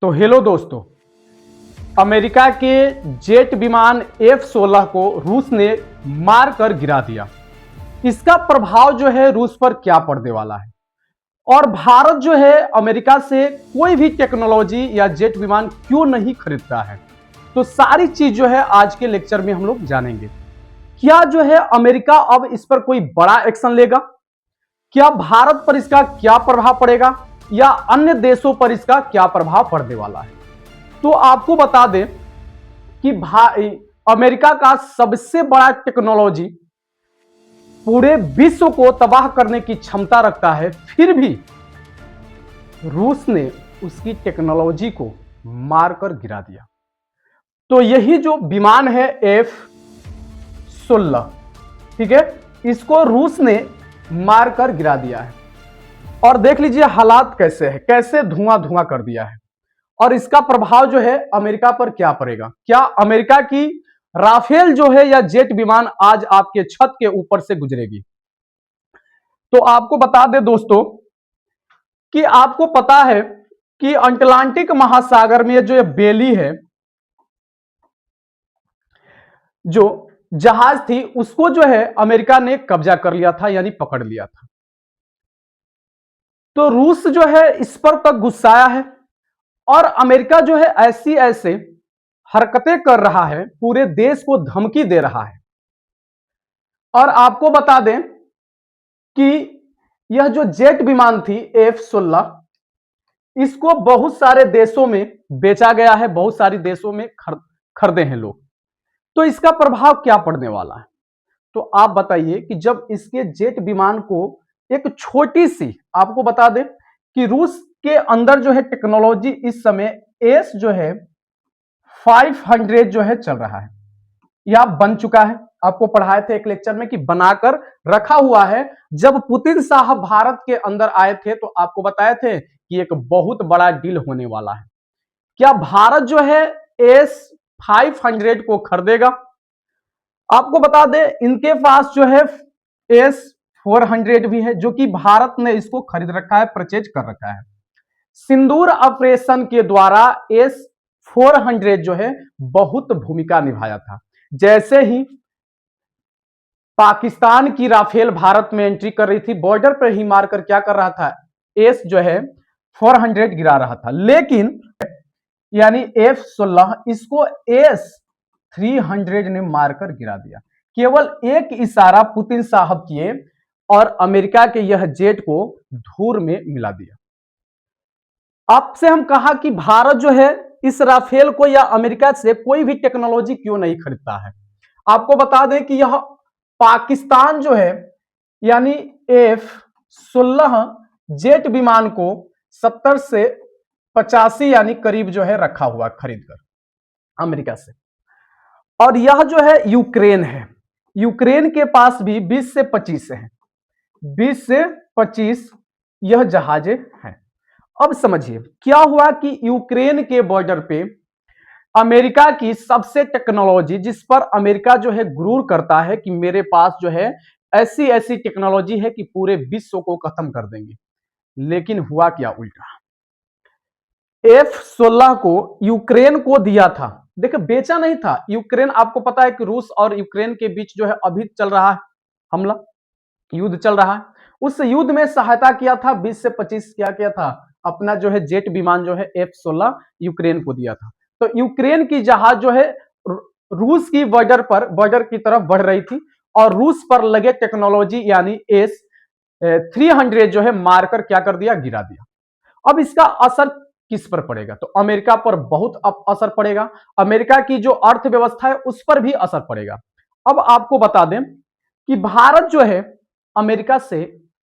तो हेलो दोस्तों, अमेरिका के जेट विमान F-16 को रूस ने मार कर गिरा दिया। इसका प्रभाव जो है रूस पर क्या पड़ने वाला है और भारत जो है अमेरिका से कोई भी टेक्नोलॉजी या जेट विमान क्यों नहीं खरीदता है, तो सारी चीज जो है आज के लेक्चर में हम लोग जानेंगे। क्या जो है अमेरिका अब इस पर कोई बड़ा एक्शन लेगा, क्या भारत पर इसका क्या प्रभाव पड़ेगा या अन्य देशों पर इसका क्या प्रभाव पड़ने वाला है। तो आपको बता दें कि अमेरिका का सबसे बड़ा टेक्नोलॉजी पूरे विश्व को तबाह करने की क्षमता रखता है, फिर भी रूस ने उसकी टेक्नोलॉजी को मारकर गिरा दिया। तो यही जो विमान है F-16, ठीक है, इसको रूस ने मारकर गिरा दिया है और देख लीजिए हालात कैसे है, कैसे धुआं धुआं कर दिया है। और इसका प्रभाव जो है अमेरिका पर क्या पड़ेगा, क्या अमेरिका की राफेल जो है या जेट विमान आज आपके छत के ऊपर से गुजरेगी। तो आपको बता दें दोस्तों कि आपको पता है कि अटलांटिक महासागर में जो बेली है, जो जहाज थी, उसको जो है अमेरिका ने कब्जा कर लिया था, यानी पकड़ लिया था। तो रूस जो है इस पर तक गुस्साया है और अमेरिका जो है ऐसी ऐसे हरकतें कर रहा है, पूरे देश को धमकी दे रहा है। और आपको बता दें कि यह जो जेट विमान थी F-16, इसको बहुत सारे देशों में बेचा गया है, बहुत सारे देशों में खरीदे हैं लोग। तो इसका प्रभाव क्या पड़ने वाला है, तो आप बताइए कि जब इसके जेट विमान को एक छोटी सी, आपको बता दें कि रूस के अंदर जो है टेक्नोलॉजी इस समय एस जो है 500 जो है चल रहा है, या बन चुका है। आपको पढ़ाए थे एक लेक्चर में कि बनाकर रखा हुआ है। जब पुतिन साहब भारत के अंदर आए थे तो आपको बताए थे कि एक बहुत बड़ा डील होने वाला है। क्या भारत जो है S-500 को खरीदेगा? आपको बता दें इनके पास जो है S-400 भी है, जो कि भारत ने इसको खरीद रखा है, परचेज कर रखा है। सिंदूर ऑपरेशन के द्वारा S-400 जो है बहुत भूमिका निभाया था। जैसे ही पाकिस्तान की राफेल भारत में एंट्री कर रही थी, बॉर्डर पर ही मारकर क्या कर रहा था, एस जो है 400 गिरा रहा था, लेकिन यानी F-16 इसको S-300 ने मारकर गिरा दिया। केवल एक इशारा पुतिन साहब किए और अमेरिका के यह जेट को धूल में मिला दिया। आपसे हम कहा कि भारत जो है इस राफेल को या अमेरिका से कोई भी टेक्नोलॉजी क्यों नहीं खरीदता है। आपको बता दें कि यह पाकिस्तान जो है यानी F-16 जेट विमान को 70 से 85 यानी करीब जो है रखा हुआ खरीद कर अमेरिका से। और यह जो है यूक्रेन है, यूक्रेन के पास भी 20 से 25 है, 20 से 25 यह जहाजें हैं। अब समझिए क्या हुआ कि यूक्रेन के बॉर्डर पे अमेरिका की सबसे टेक्नोलॉजी, जिस पर अमेरिका जो है गुरूर करता है कि मेरे पास जो है ऐसी ऐसी टेक्नोलॉजी है कि पूरे विश्व को खत्म कर देंगे, लेकिन हुआ क्या उल्टा। F-16 को यूक्रेन को दिया था, देखिए बेचा नहीं था। यूक्रेन, आपको पता है कि रूस और यूक्रेन के बीच जो है अभी चल रहा है हमला, युद्ध चल रहा है। उस युद्ध में सहायता किया था 20 से 25 क्या किया था, अपना जो है जेट विमान जो है F-16 यूक्रेन को दिया था। तो यूक्रेन की जहाज जो है रूस की बॉर्डर की तरफ बढ़ रही थी और रूस पर लगे टेक्नोलॉजी यानी S-300 जो है मारकर क्या कर दिया, गिरा दिया। अब इसका असर किस पर पड़ेगा, तो अमेरिका पर बहुत असर पड़ेगा। अमेरिका की जो अर्थव्यवस्था है उस पर भी असर पड़ेगा। अब आपको बता दें कि भारत जो है अमेरिका से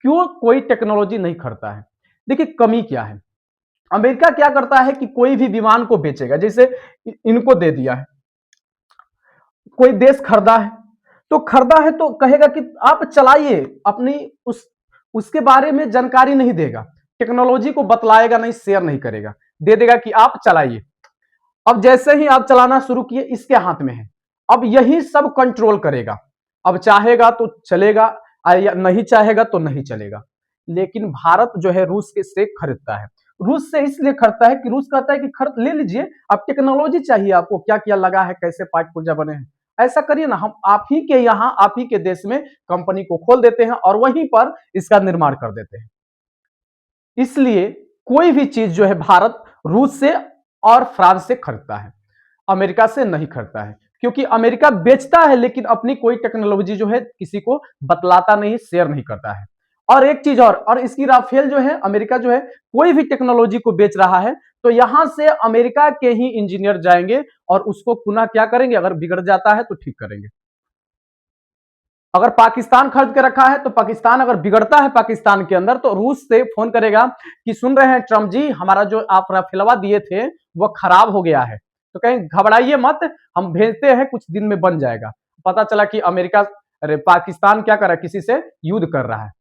क्यों कोई टेक्नोलॉजी नहीं खरीदता है। देखिए कमी क्या है, अमेरिका क्या करता है कि कोई भी विमान को बेचेगा, जैसे इनको दे दिया है, कोई देश खरीदा है तो कहेगा कि आप चलाइए, अपनी उसके बारे में जानकारी नहीं देगा, टेक्नोलॉजी को बतलाएगा नहीं, शेयर नहीं करेगा, दे देगा कि आप चलाइए। अब जैसे ही आप चलाना शुरू किए, इसके हाथ में है, अब यही सब कंट्रोल करेगा। अब चाहेगा तो चलेगा या नहीं चाहेगा तो नहीं चलेगा। लेकिन भारत जो है रूस के से खरीदता है, रूस से इसलिए खरीदता है कि रूस कहता है कि खरीद ले लीजिए, अब टेक्नोलॉजी चाहिए आपको, क्या क्या लगा है, कैसे पार्ट पुर्जा बने हैं, ऐसा करिए ना, हम आप ही के यहाँ, आप ही के देश में कंपनी को खोल देते हैं और वहीं पर इसका निर्माण कर देते हैं। इसलिए कोई भी चीज जो है भारत रूस से और फ्रांस से खरीदता है, अमेरिका से नहीं खरीदता है, क्योंकि अमेरिका बेचता है लेकिन अपनी कोई टेक्नोलॉजी जो है किसी को बतलाता नहीं, शेयर नहीं करता है। और एक चीज और इसकी राफेल जो है, अमेरिका जो है कोई भी टेक्नोलॉजी को बेच रहा है तो यहां से अमेरिका के ही इंजीनियर जाएंगे और उसको पुनः क्या करेंगे, अगर बिगड़ जाता है तो ठीक करेंगे। अगर पाकिस्तान खरीद के रखा है तो पाकिस्तान अगर बिगड़ता है पाकिस्तान के अंदर तो रूस से फोन करेगा कि सुन रहे हैं ट्रम्प जी, हमारा जो आप राफेलवा दिए थे वह खराब हो गया है, तो कहीं घबराइए मत, हम भेजते हैं, कुछ दिन में बन जाएगा। पता चला कि अमेरिका, अरे पाकिस्तान क्या कर रहा है, किसी से युद्ध कर रहा है।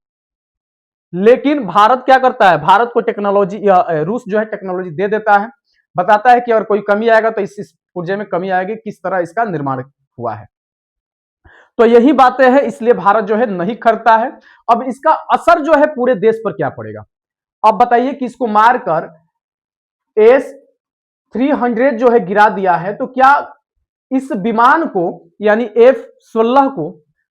लेकिन भारत क्या करता है, भारत को टेक्नोलॉजी, रूस जो है टेक्नोलॉजी दे देता है, बताता है कि अगर कोई कमी आएगा तो इस पुर्जे में कमी आएगी, किस तरह इसका निर्माण हुआ है। तो यही बातें हैं, इसलिए भारत जो है नहीं खरीदता है। अब इसका असर जो है पूरे देश पर क्या पड़ेगा, अब बताइए कि इसको मारकर S-300 जो है गिरा दिया है, तो क्या इस विमान को यानी F-16 को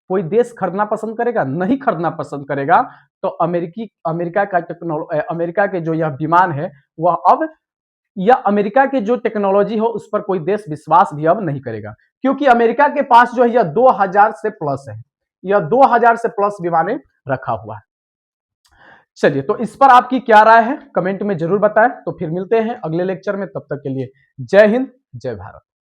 कोई देश खरीदना पसंद करेगा? नहीं खरीदना पसंद करेगा। तो अमेरिका के जो यह विमान है वह अब, या अमेरिका की जो टेक्नोलॉजी हो उस पर कोई देश विश्वास भी अब नहीं करेगा, क्योंकि अमेरिका के पास जो है यह 2000 से प्लस है, यह 2000 से प्लस विमानें रखा हुआ है। चलिए, तो इस पर आपकी क्या राय है कमेंट में जरूर बताएं। तो फिर मिलते हैं अगले लेक्चर में, तब तक के लिए जय हिंद, जय भारत।